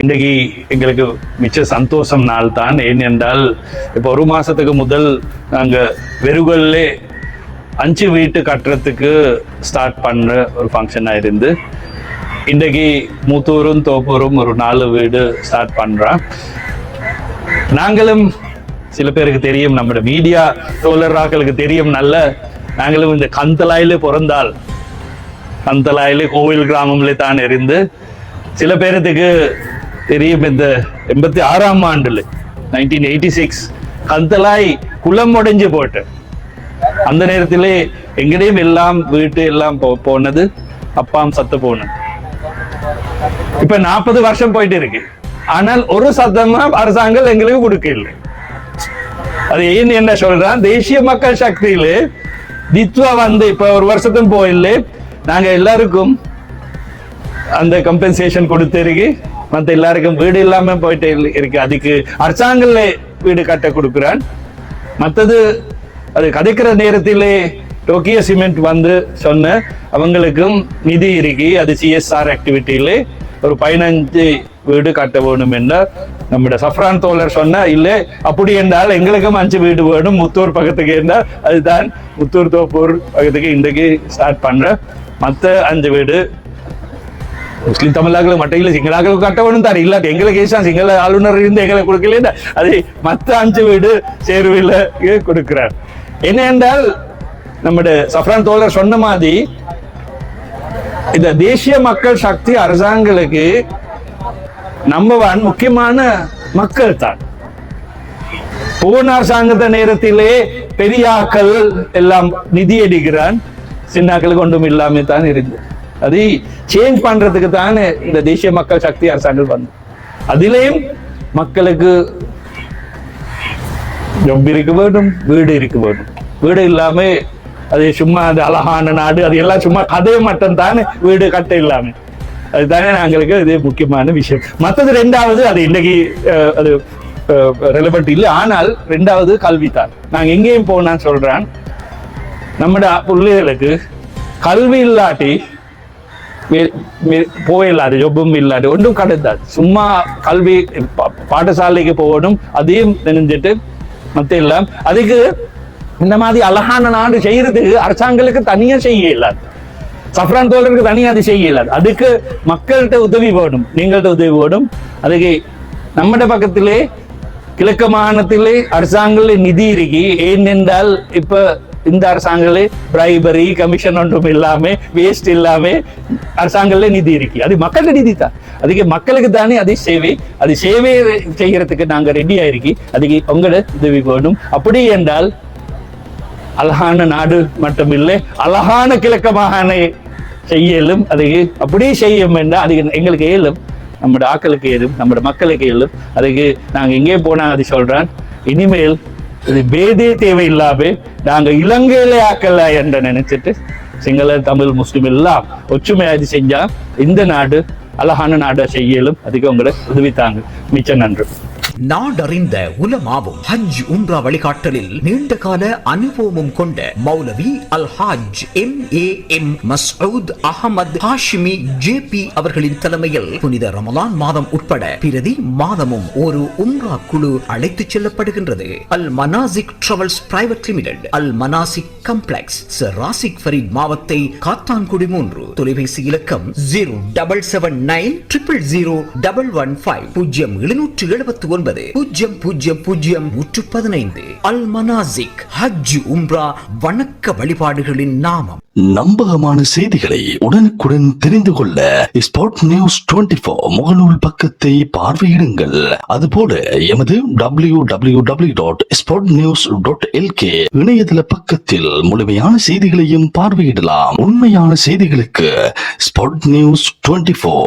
இன்றைக்கு எங்களுக்கு மிச்ச சந்தோஷம் நாள் தான். ஏனென்றால் இப்போ ஒரு மாசத்துக்கு முதல் நாங்கள் வெறுகல்லே 5 வீட்டு கட்டுறதுக்கு ஸ்டார்ட் பண்ண ஒரு ஃபங்க்ஷனாக இருந்து இன்றைக்கு மூத்தூரும் தோப்பூரும் ஒரு 4 வீடு ஸ்டார்ட் பண்ணுறோம். நாங்களும் சில பேருக்கு தெரியும், நம்மளோட மீடியா தோழராக்களுக்கு தெரியும் நல்ல, நாங்களும் இந்த கந்தலாயிலே பிறந்தால் கந்தலாயிலே கோவில் கிராமங்களே தான் இருந்து சில பேருக்கு தெரியும். இந்த 86ஆம் ஆண்டுல 1986 கந்தலாய் குளம் உடைஞ்சு போட்டு அந்த நேரத்திலே எங்கடையும் எல்லாம் வீட்டு எல்லாம் போனது, அப்பாம் சத்து போனது. இப்ப 40 வருஷம் போயிட்டு இருக்கு. ஆனால் ஒரு சத்தமா அரசாங்கம் எங்களுக்கு கொடுக்கல. அது ஏன் என்ன சொல்றான், தேசிய மக்கள் சக்தியில தித்வா வந்து இப்ப ஒரு வருஷத்தும் போயில்ல, நாங்க எல்லாருக்கும் அந்த கம்பென்சேஷன் கொடுத்திருக்கு. மற்ற எல்லாருக்கும் வீடு இல்லாம போயிட்டு இருக்கு. அதுக்கு அரசாங்கங்களே வீடு கட்ட கொடுக்குறான். மற்றது அது கதைக்கிற நேரத்திலே டோக்கியோ சிமெண்ட் வந்து சொன்ன அவங்களுக்கும் நிதி இருக்கு. அது சிஎஸ்ஆர் ஆக்டிவிட்டியிலே ஒரு 15 வீடு கட்ட வேணும் என்றால் நம்முடைய சஃப்ரான் தோழர் சொன்ன இல்லை, அப்படி என்றால் எங்களுக்கும் 5 வீடு வேணும் முத்தூர் பக்கத்துக்கு என்றால் அதுதான் முத்தூர் தோப்பூர் பக்கத்துக்கு இன்றைக்கு ஸ்டார்ட் பண்ற. மற்ற 5 வீடு முஸ்லிம் தமிழர்களுக்கு மட்டும் இல்லை, சிங்களாக்களுக்கு கட்ட வேணும் தாரு இல்லாட்டி எங்களுக்கு சிங்கள ஆளுநர் இருந்து எங்களை கொடுக்கல. அது மற்ற 5 வீடு சேர்வில் கொடுக்கிறார். என்ன என்றால் நம்முடைய சஃப்ரான் தோழர் சொன்ன மாதிரி இந்த தேசிய மக்கள் சக்தி அரசாங்கங்களுக்கு நம்பர் 1 முக்கியமான மக்கள் தான். போன அரசாங்கத்த நேரத்திலே பெரியாக்கள் எல்லாம் நிதி அடிக்கிறான், சின்னாக்களுக்கு ஒன்றும் இல்லாம தான் இருந்து அதை சேஞ்ச் பண்றதுக்கு தான் இந்த தேசிய மக்கள் சக்தி அரசாங்கம் வந்து. அதிலேயும் மக்களுக்கு ஜொப் இருக்க வேண்டும், வீடு இருக்க வேண்டும். வீடு இல்லாம அது சும்மா அது அழகான நாடு, அது எல்லாம் சும்மா கதை மட்டும் தானே, வீடு கட்ட இல்லாம. அதுதானே நாங்களுக்கு இது முக்கியமான விஷயம். மற்றது 2வது அது இன்னைக்கு அது ரெலவெண்ட் இல்லை. ஆனால் 2வது கல்வி தான். நாங்க எங்கேயும் போனான்னு சொல்றேன், நம்மட பிள்ளைகளுக்கு கல்வி இல்லாட்டி போயிடலாது, ஜொப்பும் இல்லாது ஒன்றும் கிடையாது. சும்மா கல்வி பாடசாலைக்கு போகணும், அதையும் தெரிஞ்சுட்டு மத்த எல்லாம். அதுக்கு இந்த மாதிரி அழகான நாடு செய்யறதுக்கு அரசாங்கங்களுக்கு தனியா செய்ய இல்லாது, சஃப்ரான் தோழருக்கு தனியா அது செய்ய இல்லாது. அதுக்கு மக்கள்கிட்ட உதவி வேணும், நீங்கள்ட்ட உதவி வேணும். அதுக்கு நம்மட பக்கத்திலே கிழக்கு மாகாணத்திலே அரசாங்க நிதி இருக்கு. ஏனென்றால் இப்ப இந்த அரசாங்களே பிரைபரி கமிஷன் ஒன்றும் இல்லாம வேஸ்ட் இல்லாம அரசாங்கங்களே நிதி இருக்கு. அது மக்கள் நிதி தான். அதுக்கு மக்களுக்கு தானே அது சேவை. அது சேவை செய்யறதுக்கு நாங்க ரெடியா இருக்கி. அதுக்கு உங்களோட உதவி வேணும். அப்படி என்றால் அழகான நாடு மட்டும் இல்லை, அழகான கிழக்க மாகாண செய்யலும். அதுக்கு அப்படியே செய்யும் என்றால் அதுக்கு எங்களுக்கு ஏழும், நம்மட ஆக்களுக்கு ஏழும், நம்மட மக்களுக்கு ஏழும். அதுக்கு நாங்க எங்கே போனா அது சொல்றேன், இனிமேல் இது பேதே தேவையில்லாம நாங்க இலங்கையில ஆக்கல என்று நினைச்சிட்டு சிங்கள தமிழ் முஸ்லிம் எல்லாம் ஒற்றுமையாதி செஞ்சா இந்த நாடு அழகான நாடா செய்யலும். அதுக்கு உங்களை உதவித்தாங்க. மிச்ச நன்றி. நாடறிந்த உலமாவும் ஹஜ் உம்ரா வழிகாட்டலில் நீண்ட கால அனுபவமும் கொண்ட மௌலவி அல் ஹாஜ் MAM மஸ்ஊத் அஹமத் ஹாஷிமி JP அவர்களின் தலைமையில் புனித ரமலான் மாதம் உட்பட பிரதி மாதமும் ஒரு உம்ரா குழு அழைத்துச் செல்லப்படுகின்றது. அல் மனாசிக் டிராவல்ஸ் பிரைவேட் லிமிடெட், அல் மனாசிக் காம்ப்ளெக்ஸ், ராசிக் ஃபரீத் மாவத்தை காத்தான்குடி 3. தொலைபேசி இலக்கம் 0779 000 115 0779 000115. அல் மனாசிக் ஹஜ் உம்ரா வணக்க வழிபாடுகளின் நாமம். நம்பகமான செய்திகளை உடனுக்குடன் தெரிந்து கொள்ள ஸ்பாட் நியூஸ் 24 முகநூல் பக்கத்தை பார்வையிடுங்கள். அதுபோல எமது www.spotnews.lk இணையதள பக்கத்தில் முழுமையான செய்திகளையும் பார்வையிடலாம். உண்மையான செய்திகளுக்கு ஸ்பாட் நியூஸ் 24.